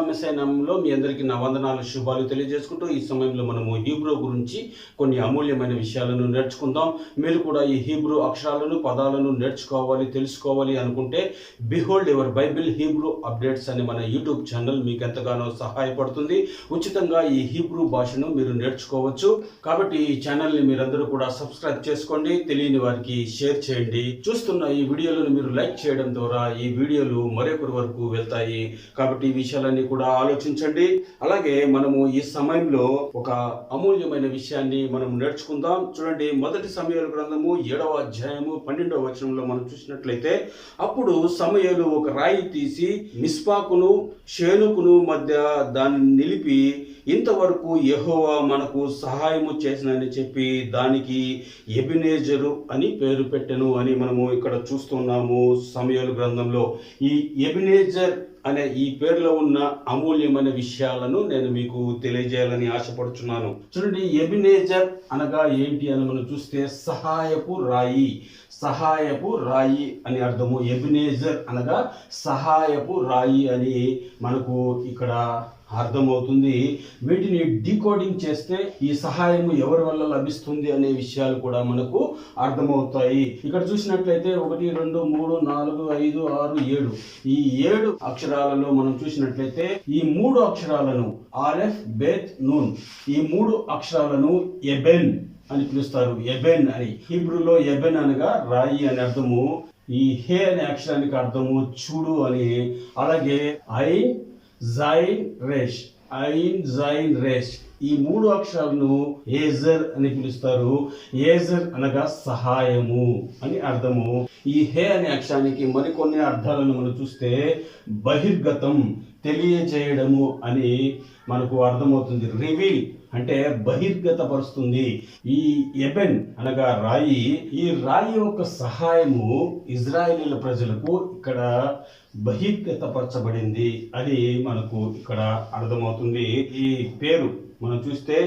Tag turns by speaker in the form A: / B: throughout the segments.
A: మెస్సీయ నామములో మీ అందరికీ నా వందనాలు శుభాలు తెలియజేసుకుంటూ ఈ సమయంలో మనము హీబ్రూ గురించి కొన్ని అమూల్యమైన విషయాలను నేర్చుకుందాం. మీరు కూడా ఈ హీబ్రూ అక్షరాలను పదాలను నేర్చుకోవాలి, తెలుసుకోవాలి అనుకుంటే behold your Bible Hebrew updates అనే మన యూట్యూబ్ ఛానల్ మీకు ఎంతగానో సహాయపడుతుంది. ఉచితంగా ఈ హీబ్రూ భాషను మీరు నేర్చుకోవచ్చు. కాబట్టి ఈ ఛానల్ని మీరందరూ కూడా సబ్స్క్రైబ్ చేసుకోండి, తెలియని వారికి షేర్ చేయండి. చూస్తున్న ఈ వీడియోలను మీరు లైక్ చేయడం ద్వారా ఈ వీడియోలు మరొకరి వరకు వెళ్తాయి. కాబట్టి ఈ విషయాలన్నీ కూడా ఆలోచించండి. అలాగే మనము ఈ సమయంలో ఒక అమూల్యమైన విషయాన్ని మనం నేర్చుకుందాం. చూడండి, మొదటి సమూయేలు గ్రంథము 7వ అధ్యాయము 12వ వచనంలో మనం చూసినట్లయితే, అప్పుడు సమూయేలు ఒక రాయి తీసి మిస్పాకును షేనుకును మధ్య దాన్ని నిలిపి, ఇంతవరకు యెహోవా మనకు సహాయము చేసినని చెప్పి దానికి ఎబెనెజరు అని పేరు పెట్టెను అని మనము ఇక్కడ చూస్తున్నాము సమూయేలు గ్రంథంలో. ఈ ఎబెనెజర్ అనే ఈ పేరులో ఉన్న అమూల్యమైన విషయాలను నేను మీకు తెలియజేయాలని ఆశపడుచున్నాను. చూడండి, ఎబెనెజర్ అనగా ఏంటి అని మనం చూస్తే సహాయపు రాయి. సహాయపు రాయి అని అర్థము. ఎబెనెజర్ అనగా సహాయపు రాయి అని మనకు ఇక్కడ అర్థమవుతుంది. వీటిని డీకోడింగ్ చేస్తే ఈ సహాయం ఎవరి వల్ల లభిస్తుంది అనే విషయాలు కూడా మనకు అర్థమవుతాయి. ఇక్కడ చూసినట్లయితే 1, 2, 3, 4, 5, 6, 7 ఈ 7 అక్షరాలలో మనం చూసినట్లయితే ఈ 3 అక్షరాలను ఆలెఫ్, బేత్, నూన్ ఈ 3 అక్షరాలను ఎబెన్ అని పిలుస్తారు. ఎబెన్ అని హీబ్రూలో ఎబెన్ అనగా రాయి అని అర్థము. ఈ హే అనే అక్షరానికి అర్థము చూడు అని. అలాగే ఐన్, జైన్, రేష్, ఐన్, జైన్, రేష్ ఈ 3 అక్షరాలను ఏజర్ అని పిలుస్తారు. ఏజర్ అనగా సహాయము అని అర్థము. ఈ హే అనే అక్షరానికి మరికొన్ని అర్థాలను మనం చూస్తే బహిర్గతం, తెలియజేయడము అని మనకు అర్థమవుతుంది. రివీల్ అంటే బహిర్గతపరుస్తుంది. ఈ ఎబెన్ అనగా రాయి. ఈ రాయి యొక్క సహాయము ఇజ్రాయేలీల ప్రజలకు ఇక్కడ బహిర్గతపరచబడింది అని మనకు ఇక్కడ అర్థమవుతుంది. ఈ పేరు మనం చూస్తే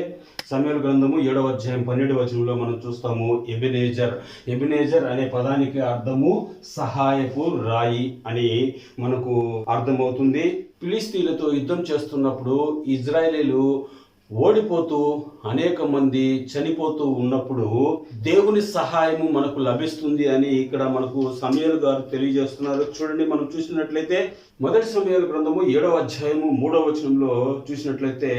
A: సమూయేలు గ్రంథము 7వ అధ్యాయం 12వ వచనంలో మనం చూస్తాము ఎబెనెజర్. ఎబెనెజర్ అనే పదానికి అర్థము సహాయపు రాయి అని మనకు అర్థమవుతుంది. ఫిలిస్తీన్లతో యుద్ధం చేస్తున్నప్పుడు ఇజ్రాయేలీలు ఓడిపోతూ అనేక మంది చనిపోతూ ఉన్నప్పుడు దేవుని సహాయము మనకు లభిస్తుంది అని ఇక్కడ మనకు సమూయేలు గారు తెలియజేస్తున్నారు. చూడండి, మనం చూసినట్లయితే మొదటి సమూయేలు గ్రంథము 7వ అధ్యాయము 3వ వచనంలో చూసినట్లయితే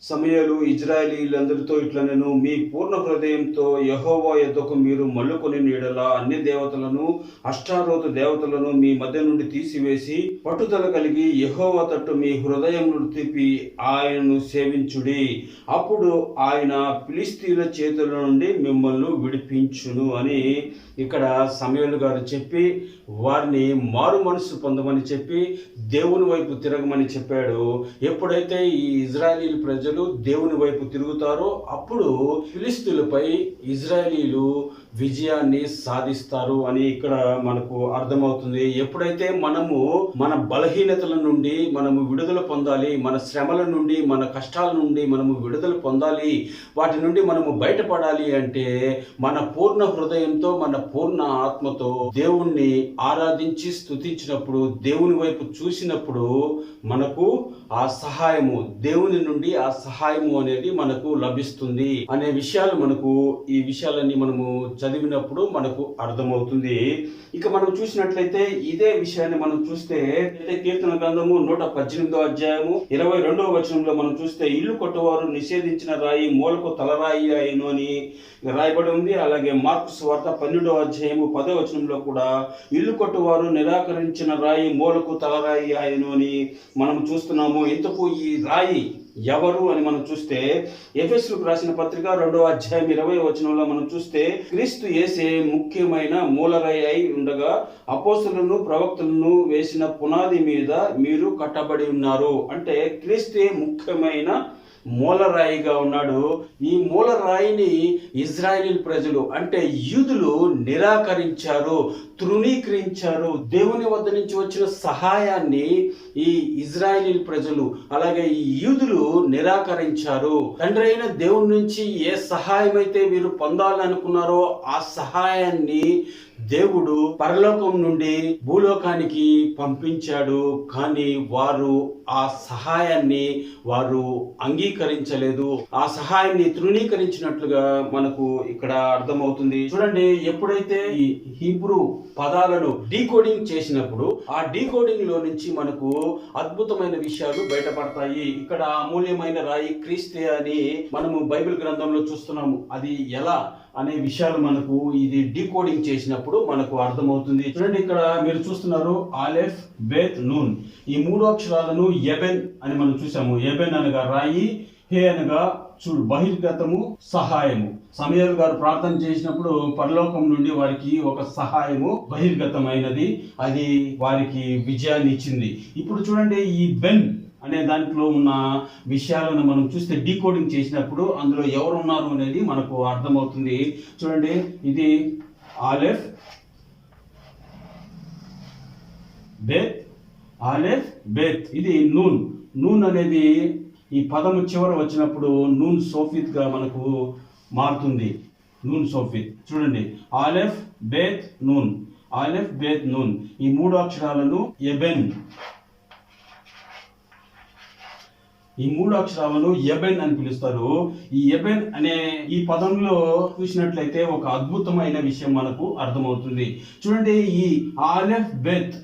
A: సమూయేలు ఇజ్రాయేలీలందరితో ఇట్లా, నేను మీ పూర్ణ హృదయంతో యెహోవా యొద్దకు మీరు మల్లుకొని నీడలా అన్ని దేవతలను అష్టారోతు దేవతలను మీ మధ్య నుండి తీసివేసి పట్టుదల కలిగి యెహోవా తట్టు మీ హృదయమును తిప్పి ఆయనను సేవించుడి. అప్పుడు ఆయన ఫిలిస్తీయుల చేతుల నుండి మిమ్మల్ని విడిపించును అని ఇక్కడ సమూయేలు గారు చెప్పి వారిని మారు మనసు పొందమని చెప్పి దేవుని వైపు తిరగమని చెప్పాడు. ఎప్పుడైతే ఈ ఇజ్రాయేలీల ప్రజలు దేవుని వైపు తిరుగుతారో అప్పుడు ఫిలిస్తీయులపై ఇజ్రాయేలీలు విజయాన్ని సాధిస్తారు అని ఇక్కడ మనకు అర్థమవుతుంది. ఎప్పుడైతే మనము మన బలహీనతల నుండి మనము విడుదల పొందాలి, మన శ్రమల నుండి మన కష్టాల నుండి మనము విడుదల పొందాలి, వాటి నుండి మనము బయటపడాలి అంటే మన పూర్ణ హృదయంతో మన పూర్ణ ఆత్మతో దేవుణ్ణి ఆరాధించి స్తుతించినప్పుడు, దేవుని వైపు చూసినప్పుడు మనకు ఆ సహాయము దేవుని నుండి ఆ సహాయము అనేది మనకు లభిస్తుంది అనే విషయాలు మనకు ఈ విషయాలన్నీ మనము చదివినప్పుడు మనకు అర్థమవుతుంది. ఇక మనం చూసినట్లయితే ఇదే విషయాన్ని మనం చూస్తే కీర్తన గ్రంథము 118వ అధ్యాయము 22వ వచనంలో మనం చూస్తే, ఇల్లు కొట్టువారు నిషేధించిన రాయి మూలకు తలరాయి అయిను అని రాయబడి ఉంది. అలాగే మార్కు సువార్త 12వ అధ్యాయము 10వ వచనంలో కూడా ఇల్లు కొట్టువారు నిరాకరించిన రాయి మూలకు తలరాయి అయిను అని మనం చూస్తున్నాము. ఇంతకు ఈ రాయి ఎవరు అని మనం చూస్తే ఎఫెసీయులకు రాసిన పత్రిక 2వ అధ్యాయం 20వ వచనంలో మనం చూస్తే, క్రీస్తు యేసే ముఖ్యమైన మూలరాయి అయి ఉండగా అపోస్తలులను ప్రవక్తలను వేసిన పునాది మీద మీరు కట్టబడి ఉన్నారు. అంటే క్రీస్తే ముఖ్యమైన మూలరాయిగా ఉన్నాడు. ఈ మూలరాయిని ఇజ్రాయేల్ ప్రజలు అంటే యూదులు నిరాకరించారు, తృణీకరించారు. దేవుని వద్ద నుంచి వచ్చిన సహాయాన్ని ఈ ఇజ్రాయేల్ ప్రజలు అలాగే ఈ యూదులు నిరాకరించారు. తండ్రి అయిన దేవుని నుంచి ఏ సహాయం అయితే వీరు పొందాలనుకున్నారో ఆ సహాయాన్ని దేవుడు పరలోకం నుండి భూలోకానికి పంపించాడు, కానీ వారు ఆ సహాయాన్ని వారు అంగీకరించలేదు. ఆ సహాయాన్ని తృణీకరించినట్లుగా మనకు ఇక్కడ అర్థమవుతుంది. చూడండి, ఎప్పుడైతే ఈ హీబ్రూ పదాలను డీకోడింగ్ చేసినప్పుడు ఆ డీకోడింగ్ లో నుంచి మనకు అద్భుతమైన విషయాలు బయటపడతాయి. ఇక్కడ అమూల్యమైన రాయి క్రీస్తే అని మనము బైబిల్ గ్రంథంలో చూస్తున్నాము. అది ఎలా అనే విషయాలు మనకు ఇది డీకోడింగ్ చేసినప్పుడు మనకు అర్థమవుతుంది. చూడండి, ఇక్కడ మీరు చూస్తున్నారు ఆలెఫ్, బేత్, నూన్. ఈ 3 అక్షరాలను ఎబెన్ అని మనం చూసాము. ఎబెన్ అనగా రాయి, హే అనగా చూడు బహిర్గతము, సహాయము. సమూయేలు గారు ప్రార్థన చేసినప్పుడు పరలోకం నుండి వారికి ఒక సహాయము బహిర్గతమైనది, అది వారికి విజయాన్ని ఇచ్చింది. ఇప్పుడు చూడండి, ఈ బెన్ అనే దాంట్లో ఉన్న విషయాలను మనం చూస్తే డీకోడింగ్ చేసినప్పుడు అందులో ఎవరు ఉన్నారు అనేది మనకు అర్థమవుతుంది. చూడండి, ఇది ఆలెఫ్, బేత్, ఆలెఫ్, బేత్. ఇది నూన్. నూన్ అనేది ఈ పదము చివర వచ్చినప్పుడు నూన్ సోఫిత్ గా మనకు మారుతుంది. నూన్ సోఫిత్. చూడండి, ఆలెఫ్, బేత్, నూన్. ఆలెఫ్, బేత్, నూన్. ఈ 3 అక్షరాలను ఎబెన్, ఈ 3 అక్షరాలను ఎబెన్ అని పిలుస్తారు. ఈ ఎబెన్ అనే ఈ పదంలో చూసినట్లయితే ఒక అద్భుతమైన విషయం మనకు అర్థమవుతుంది. చూడండి, ఈ ఆలెఫ్, బేత్,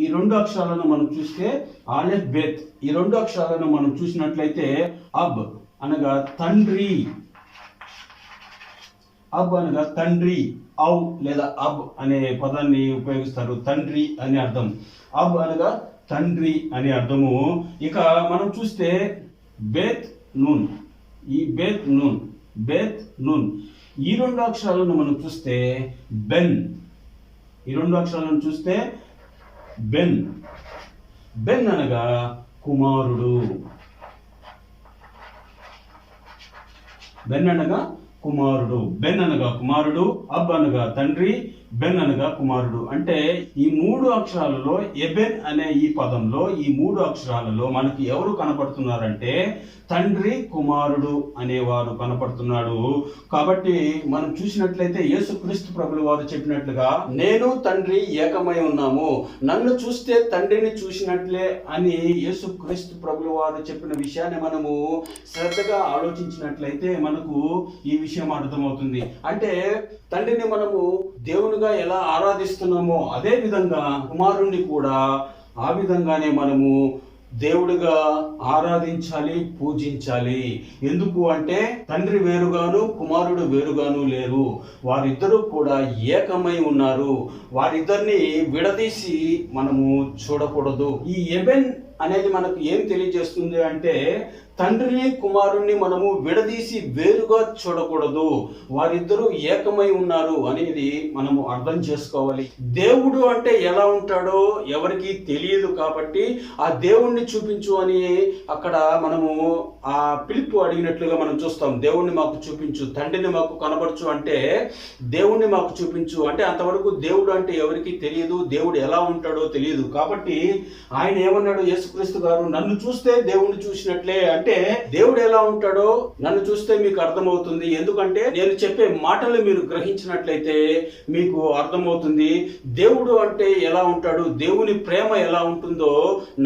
A: ఈ 2 అక్షరాలను మనం చూస్తే ఆలెఫ్, బేత్, ఈ 2 అక్షరాలను మనం చూసినట్లయితే అబ్ అనగా తండ్రి, అబ్ అనగా తండ్రి, ఔ లేదా అబ్ అనే పదాన్ని ఉపయోగిస్తారు. తండ్రి అని అర్థం. అబ్ అనగా తండ్రి అని అర్థము. ఇక మనం చూస్తే బేత్, నూన్. ఈ బేత్, నూన్, బేత్, నూన్. ఈ 2 అక్షరాలను మనం చూస్తే బెన్. ఈ 2 అక్షరాలను చూస్తే బెన్. బెన్ అనగా కుమారుడు. బెన్ అనగా కుమారుడు. బెన్ అనగా కుమారుడు, అబ్ అనగా తండ్రి, బెన్ అనగా కుమారుడు. అంటే ఈ 3 అక్షరాలలో ఎబెన్ అనే ఈ పదంలో ఈ 3 అక్షరాలలో మనకి ఎవరు కనపడుతున్నారంటే తండ్రి, కుమారుడు అనేవారు కనపడుతున్నాడు. కాబట్టి మనం చూసినట్లయితే యేసుక్రీస్తు ప్రభువు వారు చెప్పినట్లుగా నేను తండ్రి ఏకమై ఉన్నాము, నన్ను చూస్తే తండ్రిని చూసినట్లే అని యేసుక్రీస్తు ప్రభువు వారు చెప్పిన విషయాన్ని మనము శ్రద్ధగా ఆలోచించినట్లయితే మనకు ఈ విషయం అర్థమవుతుంది. అంటే తండ్రిని మనము దేవునిగా ఎలా ఆరాధిస్తున్నామో అదే విధంగా కుమారుణ్ణి కూడా ఆ విధంగానే మనము దేవుడిగా ఆరాధించాలి, పూజించాలి. ఎందుకు అంటే తండ్రి వేరుగాను కుమారుడు వేరుగాను లేరు, వారిద్దరూ కూడా ఏకమై ఉన్నారు. వారిద్దరిని విడదీసి మనము చూడకూడదు. ఈ ఎబెన్ అనేది మనకు ఏం తెలియజేస్తుంది అంటే తండ్రిని కుమారుణ్ణి మనము విడదీసి వేరుగా చూడకూడదు, వారిద్దరూ ఏకమై ఉన్నారు అనేది మనము అర్థం చేసుకోవాలి. దేవుడు అంటే ఎలా ఉంటాడో ఎవరికి తెలియదు, కాబట్టి ఆ దేవుణ్ణి చూపించు అని అక్కడ మనము ఆ పిలుపు అడిగినట్లుగా మనం చూస్తాం. దేవుణ్ణి మాకు చూపించు, తండ్రిని మాకు కనబరచు అంటే దేవుణ్ణి మాకు చూపించు అంటే అంతవరకు దేవుడు అంటే ఎవరికి తెలియదు, దేవుడు ఎలా ఉంటాడో తెలియదు. కాబట్టి ఆయన ఏమన్నాడు యేసుక్రీస్తు గారు, నన్ను చూస్తే దేవుణ్ణి చూసినట్లే. అంటే దేవుడు ఎలా ఉంటాడో నన్ను చూస్తే మీకు అర్థమవుతుంది. ఎందుకంటే నేను చెప్పే మాటలు మీరు గ్రహించినట్లయితే మీకు అర్థమవుతుంది దేవుడు అంటే ఎలా ఉంటాడు, దేవుని ప్రేమ ఎలా ఉంటుందో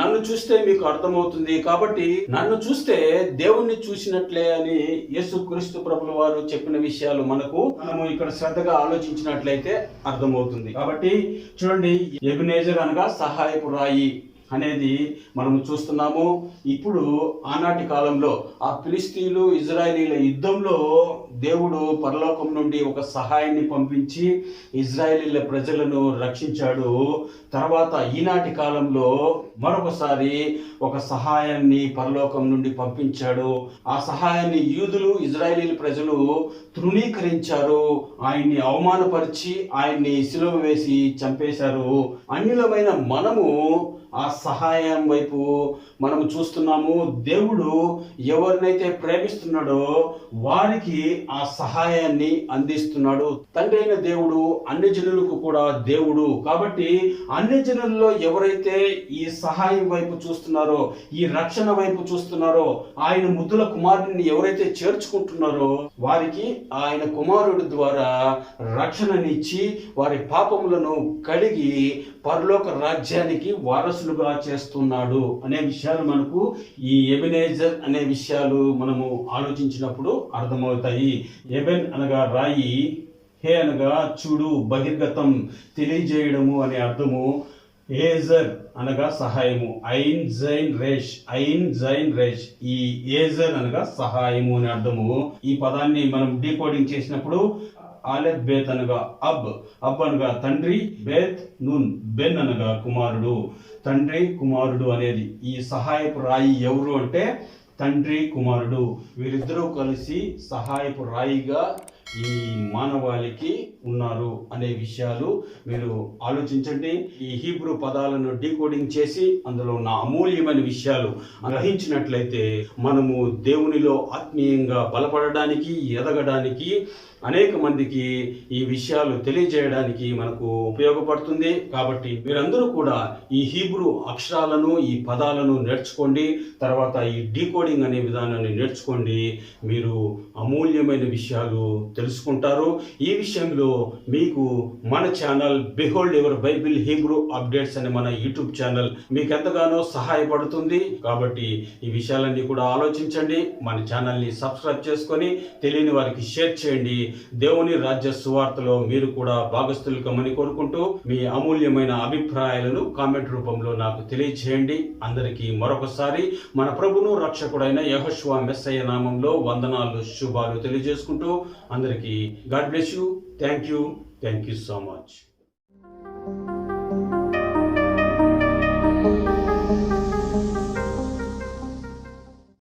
A: నన్ను చూస్తే మీకు అర్థమవుతుంది. కాబట్టి నన్ను చూస్తే దేవుణ్ణి చూసినట్లే అని యేసుక్రీస్తు ప్రభువు వారు చెప్పిన విషయాలు మనము ఇక్కడ శ్రద్ధగా ఆలోచించినట్లయితే అర్థమవుతుంది. కాబట్టి చూడండి, ఎబెనేజర్ అనగా సహాయపు రాయి అనేది మనము చూస్తున్నాము. ఇప్పుడు ఆనాటి కాలంలో ఆ ఫిలిస్తీయులు ఇజ్రాయేలీల యుద్ధంలో దేవుడు పరలోకం నుండి ఒక సహాయాన్ని పంపించి ఇజ్రాయేలీల ప్రజలను రక్షించాడు. తర్వాత ఈనాటి కాలంలో మరొకసారి ఒక సహాయాన్ని పరలోకం నుండి పంపించాడు. ఆ సహాయాన్ని యూదులు ఇజ్రాయేలీల ప్రజలు తృణీకరించారు, ఆయన్ని అవమానపరిచి ఆయన్ని సిలువ వేసి చంపేశారు. అన్యులమైన మనము ఆ సహాయం వైపు మనం చూస్తున్నాము. దేవుడు ఎవరినైతే ప్రేమిస్తున్నాడో వారికి ఆ సహాయాన్ని అందిస్తున్నాడు. తండ్రి అయిన దేవుడు అన్ని జనులకు కూడా దేవుడు కాబట్టి అన్ని జనుల్లో ఎవరైతే ఈ సహాయం వైపు చూస్తున్నారో, ఈ రక్షణ వైపు చూస్తున్నారో, ఆయన ముద్దుల కుమారుడిని ఎవరైతే చేర్చుకుంటున్నారో వారికి ఆయన కుమారుడి ద్వారా రక్షణనిచ్చి వారి పాపములను కడిగి పరలోక రాజ్యానికి వారసులుగా చేస్తున్నాడు అనే విషయాలు మనకు ఈ ఎబెనేజర్ అనే విషయాలు మనము ఆలోచించినప్పుడు అర్థమవుతాయి. ఎబెన్ అనగా రాయి, హే అనగా చూడు, బహిర్గతం, తెలియజేయడము అనే అర్థము. ఏజర్ అనగా సహాయము, ఐన్ జైన్ రేష్, ఈ ఏజర్ అనగా సహాయము అనే అర్థము. ఈ పదాన్ని మనం డీకోడింగ్ చేసినప్పుడు ఆలెఫ్ బేత్ అనగా అబ్ అనగా తండ్రి, బేత్ నూన్, బెన్ అనగా కుమారుడు. తండ్రి కుమారుడు అనేది ఈ సహాయపు రాయి ఎవరు అంటే తండ్రి కుమారుడు. వీరిద్దరూ కలిసి సహాయపు రాయిగా ఈ మానవాళికి ఉన్నారు అనే విషయాలు మీరు ఆలోచించండి. ఈ హీబ్రూ పదాలను డీకోడింగ్ చేసి అందులో ఉన్న అమూల్యమైన విషయాలు గ్రహించినట్లయితే మనము దేవునిలో ఆత్మీయంగా బలపడడానికి, ఎదగడానికి, అనేక మందికి ఈ విషయాలు తెలియజేయడానికి మనకు ఉపయోగపడుతుంది. కాబట్టి మీరందరూ కూడా ఈ హీబ్రూ అక్షరాలను, ఈ పదాలను నేర్చుకోండి. తర్వాత ఈ డీకోడింగ్ అనే విధానాన్ని నేర్చుకోండి. మీరు అమూల్యమైన విషయాలు తెలుసుకుంటారు. ఈ విషయంలో మీకు మన channel behold your Bible Hebrew updates అనే మన యూట్యూబ్ ఛానల్ మీకు ఎంతగానో సహాయపడుతుంది. కాబట్టి ఈ విషయాలన్నీ కూడా ఆలోచించండి. మన ఛానల్ని సబ్స్క్రైబ్ చేసుకొని తెలియని వారికి షేర్ చేయండి. దేవుని రాజ్య సువార్తలో మీరు కూడా భాగస్థులు కమ్మని కోరుకుంటూ మీ అమూల్యమైన అభిప్రాయాలను కామెంట్ రూపంలో నాకు తెలియజేయండి. అందరికీ మరొకసారి మన ప్రభును రక్షకుడైన యెహోషువ మెస్సయ్య నామంలో వందనాలు, శుభాలు తెలియజేసుకుంటూ అందరికీ God bless you. Thank you so much.